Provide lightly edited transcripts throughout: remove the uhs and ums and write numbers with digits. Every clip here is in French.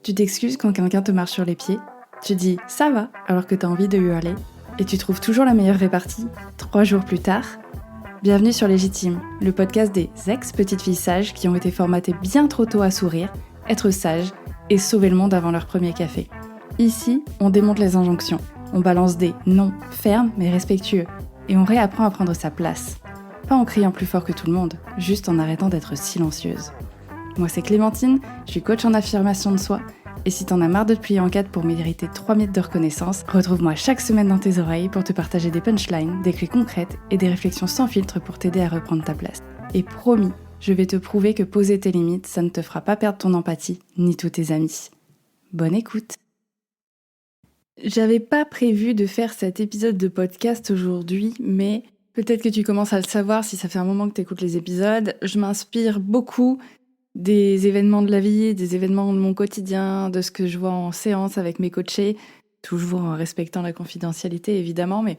Tu t'excuses quand quelqu'un te marche sur les pieds. Tu dis « ça va » alors que t'as envie de hurler. Et tu trouves toujours la meilleure répartie 3 jours plus tard. Bienvenue sur Légitime, le podcast des ex-petites filles sages qui ont été formatées bien trop tôt à sourire, être sages et sauver le monde avant leur premier café. Ici, on démonte les injonctions, on balance des non fermes mais respectueux et on réapprend à prendre sa place. Pas en criant plus fort que tout le monde, juste en arrêtant d'être silencieuse. Moi c'est Clémentine, je suis coach en affirmation de soi et si t'en as marre de te plier en quatre pour mériter 3 mètres de reconnaissance, retrouve-moi chaque semaine dans tes oreilles pour te partager des punchlines, des clés concrètes et des réflexions sans filtre pour t'aider à reprendre ta place. Et promis, je vais te prouver que poser tes limites, ça ne te fera pas perdre ton empathie, ni tous tes amis. Bonne écoute. J'avais pas prévu de faire cet épisode de podcast aujourd'hui, mais peut-être que tu commences à le savoir si ça fait un moment que t'écoutes les épisodes. Je m'inspire beaucoup des événements de la vie, des événements de mon quotidien, de ce que je vois en séance avec mes coachés, toujours en respectant la confidentialité évidemment, mais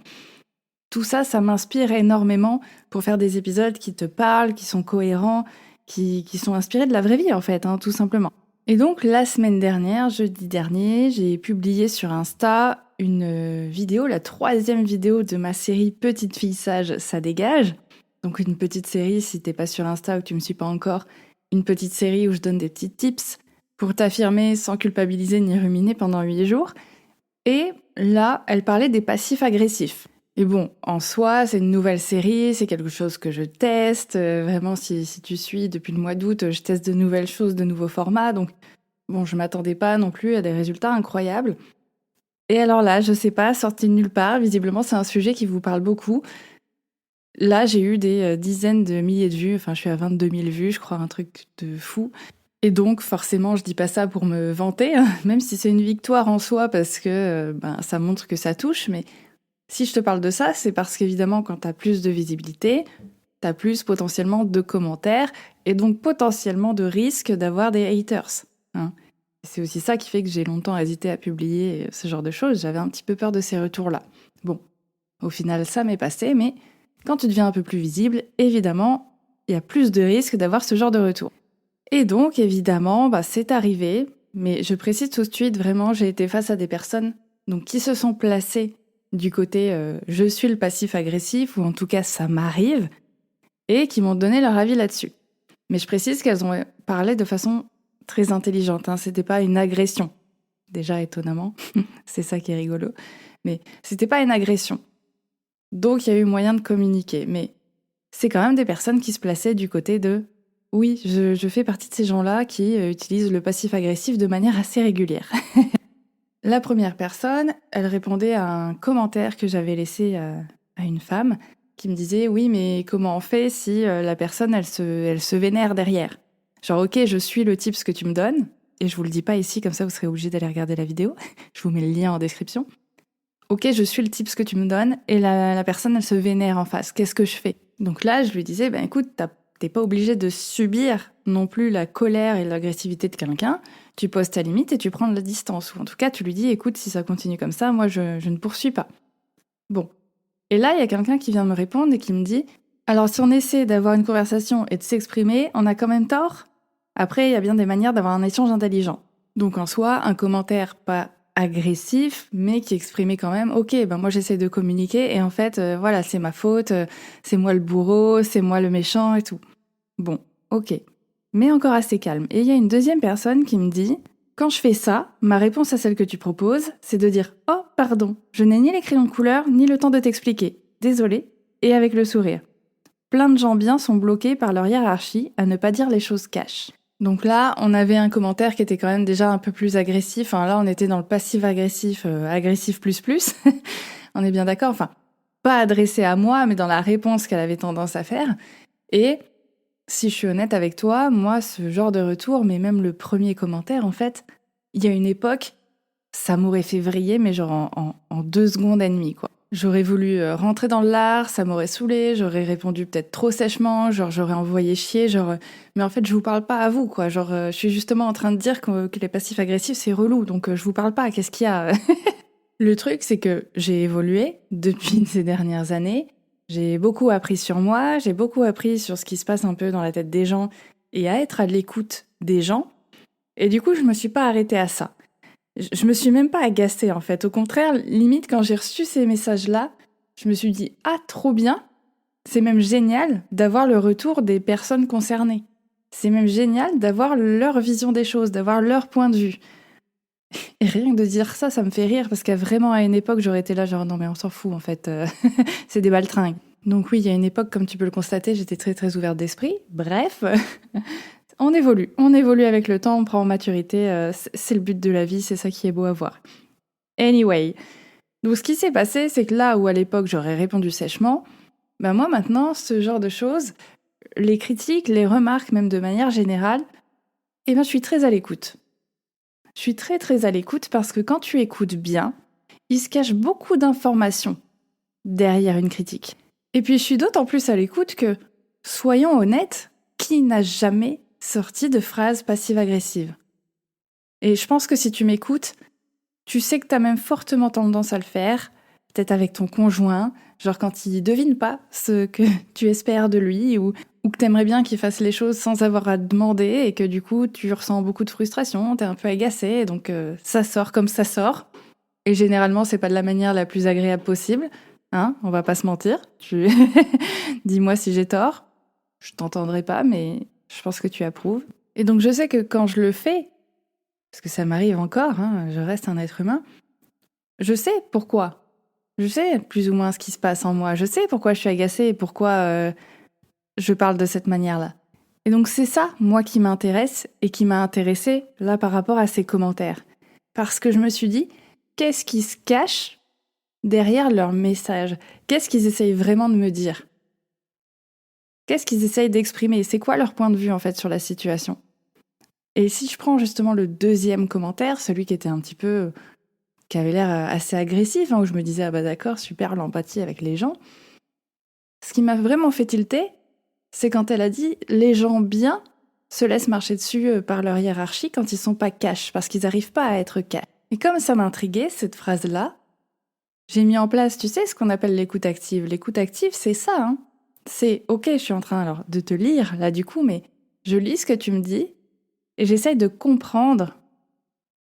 tout ça, ça m'inspire énormément pour faire des épisodes qui te parlent, qui sont cohérents, qui sont inspirés de la vraie vie en fait, tout simplement. Et donc la semaine dernière, jeudi dernier, j'ai publié sur Insta une vidéo, la 3e vidéo de ma série Petite fille sage, ça dégage. Donc une petite série, si t'es pas sur Insta ou que tu me suis pas encore, une petite série où je donne des petits tips pour t'affirmer sans culpabiliser ni ruminer pendant 8 jours. Et là, elle parlait des passifs agressifs. Et bon, en soi, c'est une nouvelle série, c'est quelque chose que je teste. Vraiment, si tu suis depuis le mois d'août, je teste de nouvelles choses, de nouveaux formats. Donc, bon, je m'attendais pas non plus à des résultats incroyables. Et alors là, je sais pas, sorti de nulle part, visiblement, c'est un sujet qui vous parle beaucoup. Là, j'ai eu des dizaines de milliers de vues, enfin je suis à 22 000 vues, je crois, un truc de fou. Et donc forcément, je dis pas ça pour me vanter, même si c'est une victoire en soi, parce que ça montre que ça touche, mais si je te parle de ça, c'est parce qu'évidemment, quand t'as plus de visibilité, t'as plus potentiellement de commentaires, et donc potentiellement de risques d'avoir des haters. C'est aussi ça qui fait que j'ai longtemps hésité à publier ce genre de choses, j'avais un petit peu peur de ces retours-là. Bon, au final, ça m'est passé, mais quand tu deviens un peu plus visible, évidemment, il y a plus de risques d'avoir ce genre de retour. Et donc, évidemment, c'est arrivé, mais je précise tout de suite, vraiment, j'ai été face à des personnes donc, qui se sont placées du côté je suis le passif agressif, ou en tout cas ça m'arrive, et qui m'ont donné leur avis là-dessus. Mais je précise qu'elles ont parlé de façon très intelligente, c'était pas une agression. Déjà, étonnamment, c'est ça qui est rigolo, mais c'était pas une agression. Donc il y a eu moyen de communiquer, mais c'est quand même des personnes qui se plaçaient du côté de « oui, je fais partie de ces gens-là qui utilisent le passif agressif de manière assez régulière ». La première personne, elle répondait à un commentaire que j'avais laissé à une femme qui me disait « oui, mais comment on fait si la personne, elle se vénère derrière ?» Genre « ok, je suis le type ce que tu me donnes », et je vous le dis pas ici, comme ça vous serez obligés d'aller regarder la vidéo, je vous mets le lien en description. Ok, je suis le type ce que tu me donnes, et la personne, elle se vénère en face. Qu'est-ce que je fais ? Donc là, je lui disais, écoute, t'es pas obligé de subir non plus la colère et l'agressivité de quelqu'un. Tu poses ta limite et tu prends de la distance. Ou en tout cas, tu lui dis, écoute, si ça continue comme ça, moi, je ne poursuis pas. Bon. Et là, il y a quelqu'un qui vient me répondre et qui me dit, alors si on essaie d'avoir une conversation et de s'exprimer, on a quand même tort ? Après, il y a bien des manières d'avoir un échange intelligent. Donc en soi, un commentaire pas agressif, mais qui exprimait quand même, ok, moi j'essaie de communiquer et en fait, voilà, c'est ma faute, c'est moi le bourreau, c'est moi le méchant et tout. Bon, ok. Mais encore assez calme. Et il y a une deuxième personne qui me dit, quand je fais ça, ma réponse à celle que tu proposes, c'est de dire, oh, pardon, je n'ai ni les crayons de couleur, ni le temps de t'expliquer. Désolée. Et avec le sourire. Plein de gens bien sont bloqués par leur hiérarchie à ne pas dire les choses cash. Donc là, on avait un commentaire qui était quand même déjà un peu plus agressif. Là, on était dans le passif-agressif, agressif plus plus. On est bien d'accord. Pas adressé à moi, mais dans la réponse qu'elle avait tendance à faire. Et si je suis honnête avec toi, moi, ce genre de retour, mais même le premier commentaire, en fait, il y a une époque, ça m'aurait fait vriller, mais genre en 2 secondes et demie, quoi. J'aurais voulu rentrer dans le lard, ça m'aurait saoulé, j'aurais répondu peut-être trop sèchement, j'aurais envoyé chier, mais en fait je vous parle pas à vous, quoi. Je suis justement en train de dire que les passifs agressifs c'est relou, donc je vous parle pas, qu'est-ce qu'il y a? Le truc c'est que j'ai évolué depuis ces dernières années, j'ai beaucoup appris sur moi, j'ai beaucoup appris sur ce qui se passe un peu dans la tête des gens et à être à l'écoute des gens. Et du coup, je me suis pas arrêtée à ça. Je me suis même pas agacée, en fait. Au contraire, limite, quand j'ai reçu ces messages-là, je me suis dit « Ah, trop bien !» C'est même génial d'avoir le retour des personnes concernées. C'est même génial d'avoir leur vision des choses, d'avoir leur point de vue. Et rien que de dire ça, ça me fait rire, parce qu'à vraiment, à une époque, j'aurais été là genre « Non, mais on s'en fout, en fait. C'est des baltringues. » Donc oui, il y a une époque, comme tu peux le constater, j'étais très très ouverte d'esprit. Bref, on évolue avec le temps, on prend en maturité, c'est le but de la vie, c'est ça qui est beau à voir. Anyway, donc ce qui s'est passé, c'est que là où à l'époque j'aurais répondu sèchement, bah moi maintenant, ce genre de choses, les critiques, les remarques, même de manière générale, eh ben je suis très à l'écoute. Je suis très très à l'écoute parce que quand tu écoutes bien, il se cache beaucoup d'informations derrière une critique. Et puis je suis d'autant plus à l'écoute que, soyons honnêtes, qui n'a jamais sorti de phrases passives-agressives ? Et je pense que si tu m'écoutes, tu sais que t'as même fortement tendance à le faire, peut-être avec ton conjoint, genre quand il devine pas ce que tu espères de lui, ou que t'aimerais bien qu'il fasse les choses sans avoir à demander, et que du coup tu ressens beaucoup de frustration, t'es un peu agacé, donc ça sort comme ça sort. Et généralement, c'est pas de la manière la plus agréable possible, hein, on va pas se mentir. Dis-moi si j'ai tort, je t'entendrai pas, mais je pense que tu approuves. Et donc je sais que quand je le fais, parce que ça m'arrive encore, hein, je reste un être humain, je sais pourquoi. Je sais plus ou moins ce qui se passe en moi. Je sais pourquoi je suis agacée et pourquoi je parle de cette manière-là. Et donc c'est ça, moi, qui m'intéresse et qui m'a intéressée là par rapport à ces commentaires. Parce que je me suis dit, qu'est-ce qui se cache derrière leur message ? Qu'est-ce qu'ils essayent vraiment de me dire ? Qu'est-ce qu'ils essayent d'exprimer ? C'est quoi leur point de vue en fait sur la situation ? Et si je prends justement le deuxième commentaire, celui qui était un petit peu... qui avait l'air assez agressif, hein, où je me disais « Ah bah d'accord, super, l'empathie avec les gens », ce qui m'a vraiment fait tilter, c'est quand elle a dit « Les gens bien se laissent marcher dessus par leur hiérarchie quand ils sont pas cash, parce qu'ils n'arrivent pas à être cash. » Et comme ça m'intriguait, cette phrase-là, j'ai mis en place, tu sais, ce qu'on appelle l'écoute active. L'écoute active, c'est ça, hein. C'est « Ok, je suis en train alors de te lire, là du coup, mais je lis ce que tu me dis et j'essaye de comprendre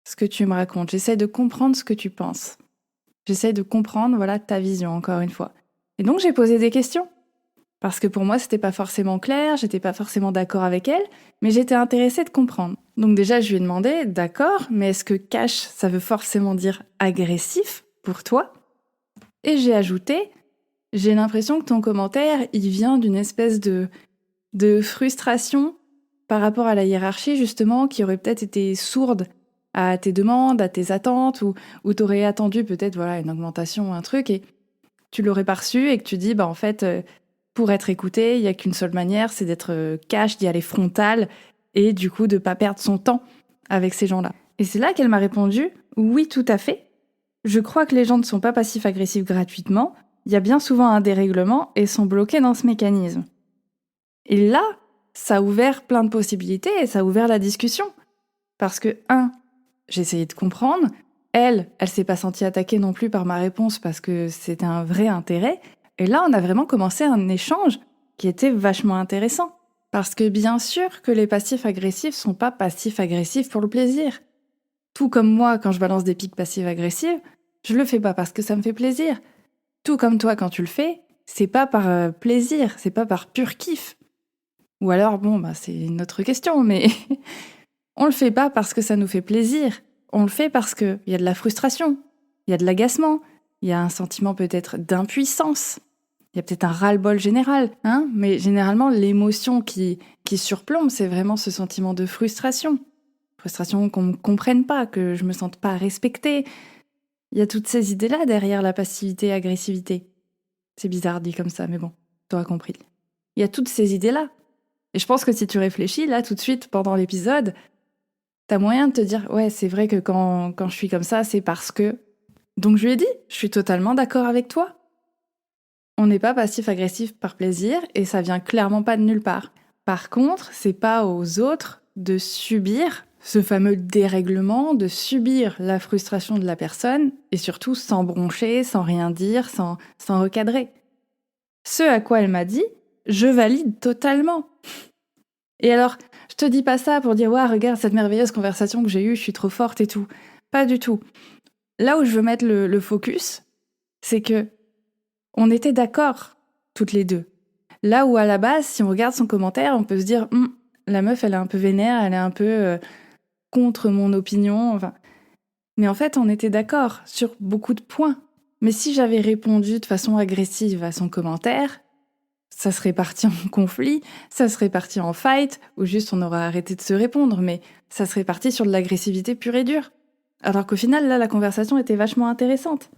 ce que tu me racontes. J'essaye de comprendre ce que tu penses. J'essaye de comprendre, voilà, ta vision, encore une fois. » Et donc, j'ai posé des questions. Parce que pour moi, c'était pas forcément clair, j'étais pas forcément d'accord avec elle, mais j'étais intéressée de comprendre. Donc déjà, je lui ai demandé, d'accord, mais est-ce que cash, ça veut forcément dire agressif pour toi ? Et j'ai ajouté, j'ai l'impression que ton commentaire, il vient d'une espèce de frustration par rapport à la hiérarchie, justement, qui aurait peut-être été sourde à tes demandes, à tes attentes, ou t'aurais attendu peut-être voilà une augmentation, un truc, et tu l'aurais pas reçu, et que tu dis, bah en fait... pour être écouté, il n'y a qu'une seule manière, c'est d'être cash, d'y aller frontal, et du coup de ne pas perdre son temps avec ces gens-là. Et c'est là qu'elle m'a répondu « Oui, tout à fait. Je crois que les gens ne sont pas passifs-agressifs gratuitement, il y a bien souvent un dérèglement et sont bloqués dans ce mécanisme. » Et là, ça a ouvert plein de possibilités et ça a ouvert la discussion. Parce que, j'ai essayé de comprendre, elle s'est pas sentie attaquée non plus par ma réponse parce que c'était un vrai intérêt. Et là, on a vraiment commencé un échange qui était vachement intéressant. Parce que bien sûr que les passifs-agressifs sont pas passifs-agressifs pour le plaisir. Tout comme moi, quand je balance des piques passives-agressives, je le fais pas parce que ça me fait plaisir. Tout comme toi, quand tu le fais, c'est pas par plaisir, c'est pas par pur kiff. Ou alors, c'est une autre question, mais on le fait pas parce que ça nous fait plaisir. On le fait parce qu'il y a de la frustration, il y a de l'agacement, il y a un sentiment peut-être d'impuissance. Il y a peut-être un ras-le-bol général, hein, mais généralement, l'émotion qui surplombe, c'est vraiment ce sentiment de frustration. Frustration qu'on ne me comprenne pas, que je me sente pas respectée. Il y a toutes ces idées-là derrière la passivité et agressivité. C'est bizarre dit comme ça, mais bon, t'auras compris. Il y a toutes ces idées-là. Et je pense que si tu réfléchis, là, tout de suite, pendant l'épisode, t'as moyen de te dire « Ouais, c'est vrai que quand je suis comme ça, c'est parce que... » Donc je lui ai dit « Je suis totalement d'accord avec toi. On n'est pas passif-agressif par plaisir et ça vient clairement pas de nulle part. Par contre, c'est pas aux autres de subir ce fameux dérèglement, de subir la frustration de la personne et surtout sans broncher, sans rien dire, sans recadrer. » Ce à quoi elle m'a dit « Je valide totalement. » Et alors, je te dis pas ça pour dire « Ouais, regarde cette merveilleuse conversation que j'ai eue, je suis trop forte et tout. » Pas du tout. Là où je veux mettre le focus, c'est que on était d'accord, toutes les deux. Là où à la base, si on regarde son commentaire, on peut se dire la meuf, elle est un peu vénère, elle est un peu contre mon opinion. Enfin, mais en fait, on était d'accord sur beaucoup de points. Mais si j'avais répondu de façon agressive à son commentaire, ça serait parti en conflit, ça serait parti en fight, ou juste on aurait arrêté de se répondre, mais ça serait parti sur de l'agressivité pure et dure. Alors qu'au final, là, la conversation était vachement intéressante.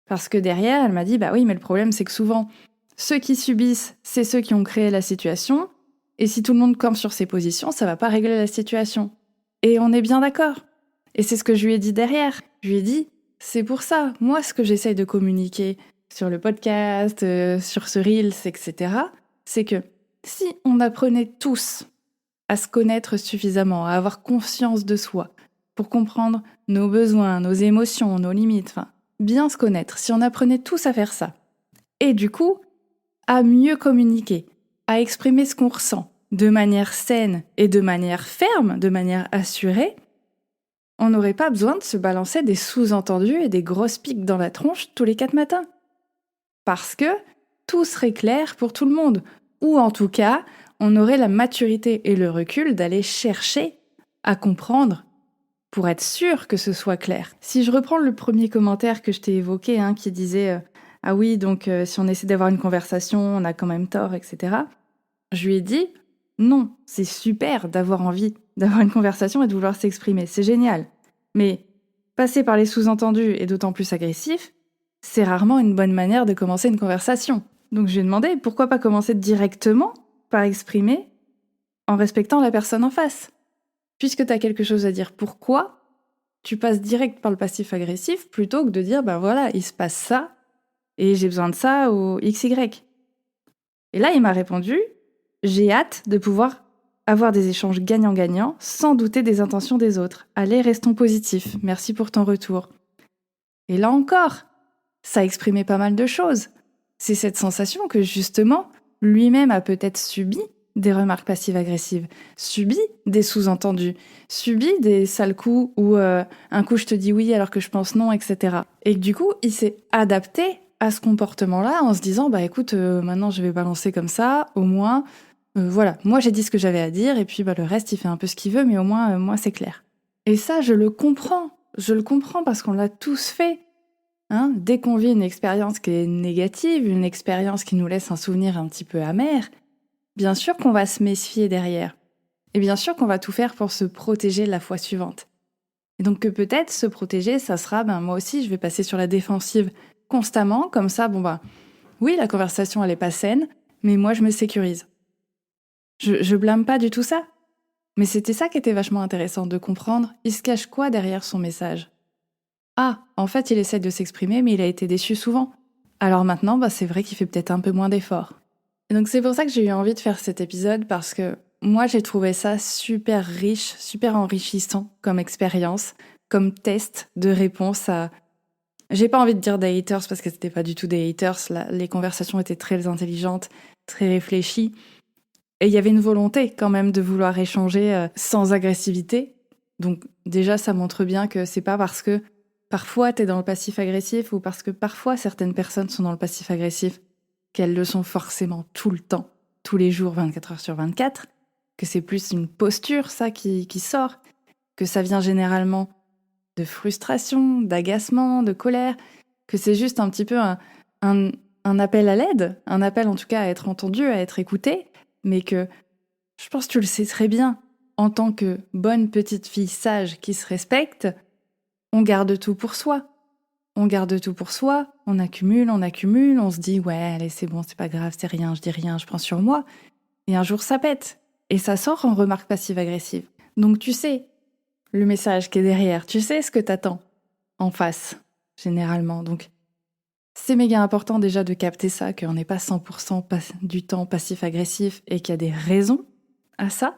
Parce que derrière, elle m'a dit, bah oui, mais le problème, c'est que souvent, ceux qui subissent, c'est ceux qui ont créé la situation, et si tout le monde campe sur ses positions, ça va pas régler la situation. Et on est bien d'accord. Et c'est ce que je lui ai dit derrière. Je lui ai dit, c'est pour ça, moi, ce que j'essaye de communiquer sur le podcast, sur ce Reels, etc., c'est que si on apprenait tous à se connaître suffisamment, à avoir conscience de soi, pour comprendre nos besoins, nos émotions, nos limites, enfin, bien se connaître, si on apprenait tous à faire ça, et du coup, à mieux communiquer, à exprimer ce qu'on ressent, de manière saine et de manière ferme, de manière assurée, on n'aurait pas besoin de se balancer des sous-entendus et des grosses piques dans la tronche tous les 4 matins. Parce que tout serait clair pour tout le monde. Ou en tout cas, on aurait la maturité et le recul d'aller chercher à comprendre pour être sûr que ce soit clair. Si je reprends le premier commentaire que je t'ai évoqué, qui disait ah oui, donc si on essaie d'avoir une conversation, on a quand même tort, etc. Je lui ai dit non, c'est super d'avoir envie d'avoir une conversation et de vouloir s'exprimer, c'est génial. Mais passer par les sous-entendus et d'autant plus agressifs, c'est rarement une bonne manière de commencer une conversation. Donc je lui ai demandé pourquoi pas commencer directement par exprimer en respectant la personne en face. Puisque tu as quelque chose à dire, pourquoi tu passes direct par le passif-agressif plutôt que de dire ben voilà, il se passe ça et j'ai besoin de ça ou XY. Et là, il m'a répondu j'ai hâte de pouvoir avoir des échanges gagnant-gagnant sans douter des intentions des autres. Allez, restons positifs. Merci pour ton retour. Et là encore, ça exprimait pas mal de choses. C'est cette sensation que justement, lui-même a peut-être subi des remarques passives-agressives, subi des sous-entendus, subi des sales coups où un coup je te dis oui alors que je pense non, etc. Et que du coup, il s'est adapté à ce comportement-là en se disant bah écoute, maintenant je vais balancer comme ça, au moins, voilà, moi j'ai dit ce que j'avais à dire et puis bah, le reste il fait un peu ce qu'il veut, mais au moins moi c'est clair. Et ça, je le comprends parce qu'on l'a tous fait. Dès qu'on vit une expérience qui est négative, une expérience qui nous laisse un souvenir un petit peu amer, bien sûr qu'on va se méfier derrière. Et bien sûr qu'on va tout faire pour se protéger la fois suivante. Et donc que peut-être se protéger, ça sera, moi aussi, je vais passer sur la défensive constamment, comme ça, oui, la conversation, elle est pas saine, mais moi, je me sécurise. Je blâme pas du tout ça. Mais c'était ça qui était vachement intéressant, de comprendre, il se cache quoi derrière son message ? Ah, en fait, il essaie de s'exprimer, mais il a été déçu souvent. Alors maintenant, c'est vrai qu'il fait peut-être un peu moins d'efforts. Et donc c'est pour ça que j'ai eu envie de faire cet épisode, parce que moi, j'ai trouvé ça super riche, super enrichissant comme expérience, comme test de réponse à... J'ai pas envie de dire des haters, parce que c'était pas du tout des haters. Les conversations étaient très intelligentes, très réfléchies. Et il y avait une volonté quand même de vouloir échanger sans agressivité. Donc déjà, ça montre bien que c'est pas parce que parfois t'es dans le passif-agressif ou parce que parfois certaines personnes sont dans le passif-agressif qu'elles le sont forcément tout le temps, tous les jours, 24 heures sur 24, que c'est plus une posture, ça, qui sort, que ça vient généralement de frustration, d'agacement, de colère, que c'est juste un petit peu un appel à l'aide, un appel en tout cas à être entendu, à être écouté, mais que je pense que tu le sais très bien, en tant que bonne petite fille sage qui se respecte, on garde tout pour soi. On garde tout pour soi, on accumule, on se dit « ouais, allez, c'est bon, c'est pas grave, c'est rien, je dis rien, je prends sur moi ». Et un jour, ça pète. Et ça sort en remarque passive-agressive. Donc tu sais le message qui est derrière, tu sais ce que t'attends en face, généralement. Donc c'est méga important déjà de capter ça, qu'on n'est pas 100% du temps passif-agressif et qu'il y a des raisons à ça.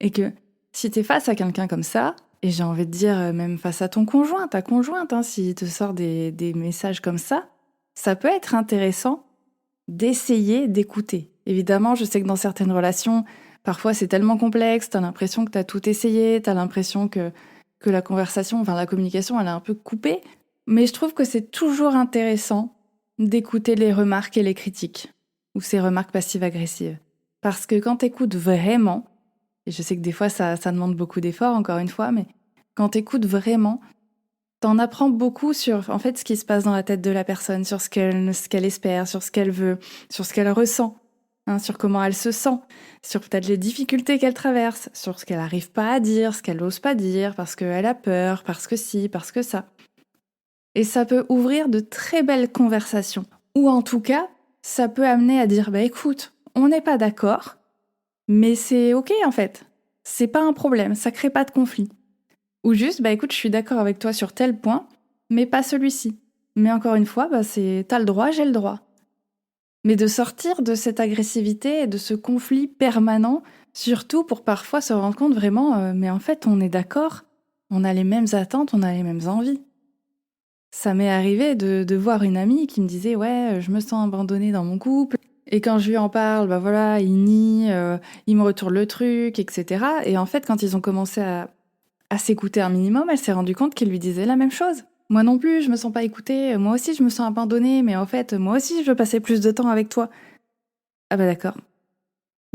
Et que si t'es face à quelqu'un comme ça, et j'ai envie de dire même face à ton conjoint, ta conjointe, s'il te sort des messages comme ça peut être intéressant d'essayer d'écouter. Évidemment, je sais que dans certaines relations, Parfois, c'est tellement complexe, t'as l'impression que t'as tout essayé, t'as l'impression que la conversation, enfin la communication, elle est un peu coupée. Mais je trouve que c'est toujours intéressant d'écouter les remarques et les critiques, ou ces remarques passives-agressives. Parce que quand t'écoutes vraiment, et je sais que des fois ça demande beaucoup d'efforts, encore une fois, mais quand t'écoutes vraiment, t'en apprends beaucoup sur en fait ce qui se passe dans la tête de la personne, sur ce qu'elle espère, sur ce qu'elle veut, sur ce qu'elle ressent, sur comment elle se sent, sur peut-être les difficultés qu'elle traverse, sur ce qu'elle n'arrive pas à dire, ce qu'elle n'ose pas dire, parce qu'elle a peur, parce que ci, parce que ça. Et ça peut ouvrir de très belles conversations. Ou en tout cas, ça peut amener à dire, écoute, on n'est pas d'accord, mais c'est ok en fait. C'est pas un problème, ça crée pas de conflit. Ou juste, écoute, je suis d'accord avec toi sur tel point, mais pas celui-ci. Mais encore une fois, t'as le droit, j'ai le droit. Mais de sortir de cette agressivité et de ce conflit permanent, surtout pour parfois se rendre compte vraiment, mais en fait, on est d'accord, on a les mêmes attentes, on a les mêmes envies. Ça m'est arrivé de voir une amie qui me disait « Ouais, je me sens abandonnée dans mon couple ». Et quand je lui en parle, il nie, il me retourne le truc, etc. Et en fait, quand ils ont commencé à s'écouter un minimum, elle s'est rendue compte qu'il lui disait la même chose. Moi non plus, je me sens pas écoutée, moi aussi je me sens abandonnée, mais en fait, moi aussi je veux passer plus de temps avec toi. Ah d'accord.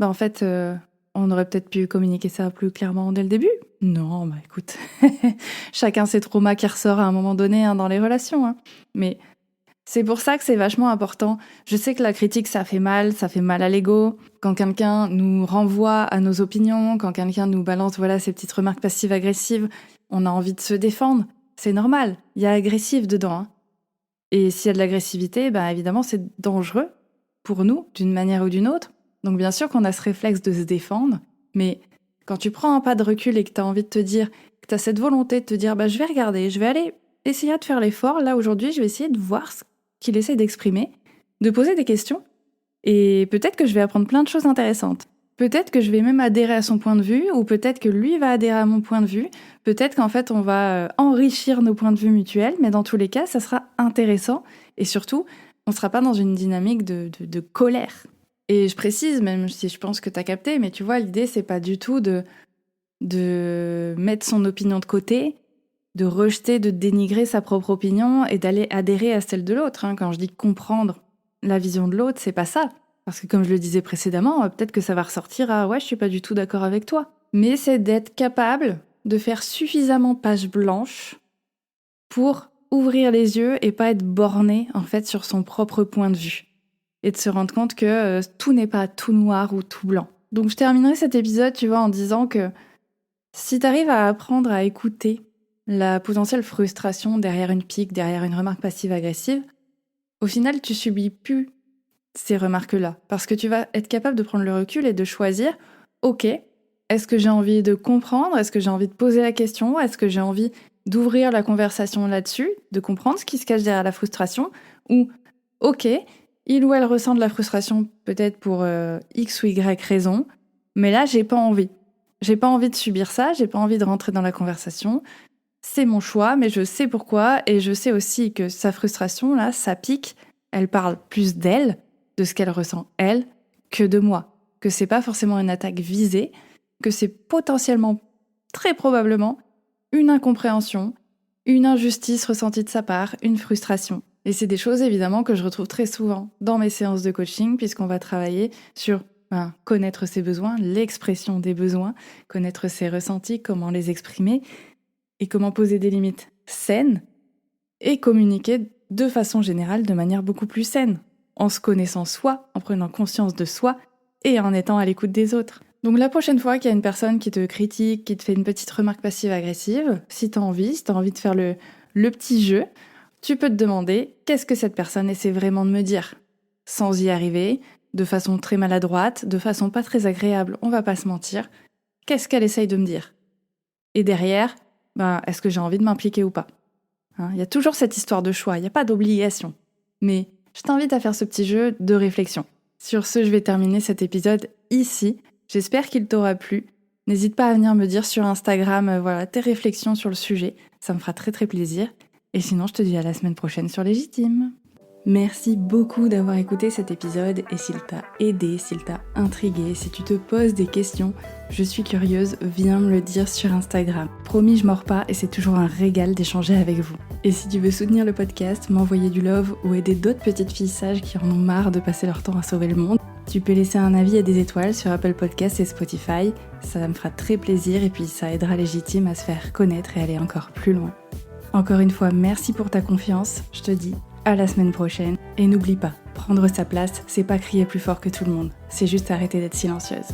En fait, on aurait peut-être pu communiquer ça plus clairement dès le début. Non, écoute, chacun ses traumas qui ressort à un moment donné dans les relations. Mais c'est pour ça que c'est vachement important. Je sais que la critique, ça fait mal à l'ego. Quand quelqu'un nous renvoie à nos opinions, quand quelqu'un nous balance ces petites remarques passives-agressives, on a envie de se défendre. C'est normal, il y a agressif dedans. Et s'il y a de l'agressivité, évidemment, c'est dangereux pour nous, d'une manière ou d'une autre. Donc bien sûr qu'on a ce réflexe de se défendre, mais quand tu prends un pas de recul et que tu as envie de te dire, que tu as cette volonté de te dire, je vais regarder, je vais aller essayer de faire l'effort, là aujourd'hui, je vais essayer de voir ce qu'il essaie d'exprimer, de poser des questions, et peut-être que je vais apprendre plein de choses intéressantes. Peut-être que je vais même adhérer à son point de vue, ou peut-être que lui va adhérer à mon point de vue. Peut-être qu'en fait, on va enrichir nos points de vue mutuels, mais dans tous les cas, ça sera intéressant. Et surtout, on ne sera pas dans une dynamique de colère. Et je précise, même si je pense que tu as capté, mais tu vois, l'idée, c'est pas du tout de mettre son opinion de côté, de rejeter, de dénigrer sa propre opinion et d'aller adhérer à celle de l'autre. Quand je dis comprendre la vision de l'autre, c'est pas ça. Parce que comme je le disais précédemment, peut-être que ça va ressortir à « ouais, je suis pas du tout d'accord avec toi ». Mais c'est d'être capable de faire suffisamment page blanche pour ouvrir les yeux et pas être borné en fait sur son propre point de vue. Et de se rendre compte que tout n'est pas tout noir ou tout blanc. Donc je terminerai cet épisode, tu vois, en disant que si tu arrives à apprendre à écouter la potentielle frustration derrière une pique, derrière une remarque passive-agressive, au final, tu subis plus ces remarques-là. Parce que tu vas être capable de prendre le recul et de choisir, ok, est-ce que j'ai envie de comprendre? Est-ce que j'ai envie de poser la question? Est-ce que j'ai envie d'ouvrir la conversation là-dessus, de comprendre ce qui se cache derrière la frustration? Ou, ok, il ou elle ressent de la frustration peut-être pour X ou Y raison, mais là, j'ai pas envie. J'ai pas envie de subir ça, j'ai pas envie de rentrer dans la conversation. C'est mon choix, mais je sais pourquoi, et je sais aussi que sa frustration, là, sa pique, elle parle plus d'elle, de ce qu'elle ressent, elle, que de moi. Que c'est pas forcément une attaque visée, que c'est potentiellement, très probablement, une incompréhension, une injustice ressentie de sa part, une frustration. Et c'est des choses, évidemment, que je retrouve très souvent dans mes séances de coaching, puisqu'on va travailler sur connaître ses besoins, l'expression des besoins, connaître ses ressentis, comment les exprimer, et comment poser des limites saines et communiquer de façon générale de manière beaucoup plus saine, en se connaissant soi, en prenant conscience de soi et en étant à l'écoute des autres. Donc la prochaine fois qu'il y a une personne qui te critique, qui te fait une petite remarque passive-agressive, si t'as envie de faire le petit jeu, tu peux te demander qu'est-ce que cette personne essaie vraiment de me dire, sans y arriver, de façon très maladroite, de façon pas très agréable, on va pas se mentir. Qu'est-ce qu'elle essaye de me dire? Et derrière, est-ce que j'ai envie de m'impliquer ou pas? Il y a toujours cette histoire de choix, il n'y a pas d'obligation. Mais je t'invite à faire ce petit jeu de réflexion. Sur ce, je vais terminer cet épisode ici. J'espère qu'il t'aura plu. N'hésite pas à venir me dire sur Instagram tes réflexions sur le sujet. Ça me fera très très plaisir. Et sinon, je te dis à la semaine prochaine sur Légitime. Merci beaucoup d'avoir écouté cet épisode et s'il t'a aidé, s'il t'a intrigué, si tu te poses des questions, je suis curieuse, viens me le dire sur Instagram. Promis, je mords pas et c'est toujours un régal d'échanger avec vous. Et si tu veux soutenir le podcast, m'envoyer du love ou aider d'autres petites filles sages qui en ont marre de passer leur temps à sauver le monde, tu peux laisser un avis et des étoiles sur Apple Podcasts et Spotify, ça me fera très plaisir et puis ça aidera Légitime à se faire connaître et aller encore plus loin. Encore une fois, merci pour ta confiance, je te dis à la semaine prochaine. Et n'oublie pas, prendre sa place, c'est pas crier plus fort que tout le monde, c'est juste arrêter d'être silencieuse.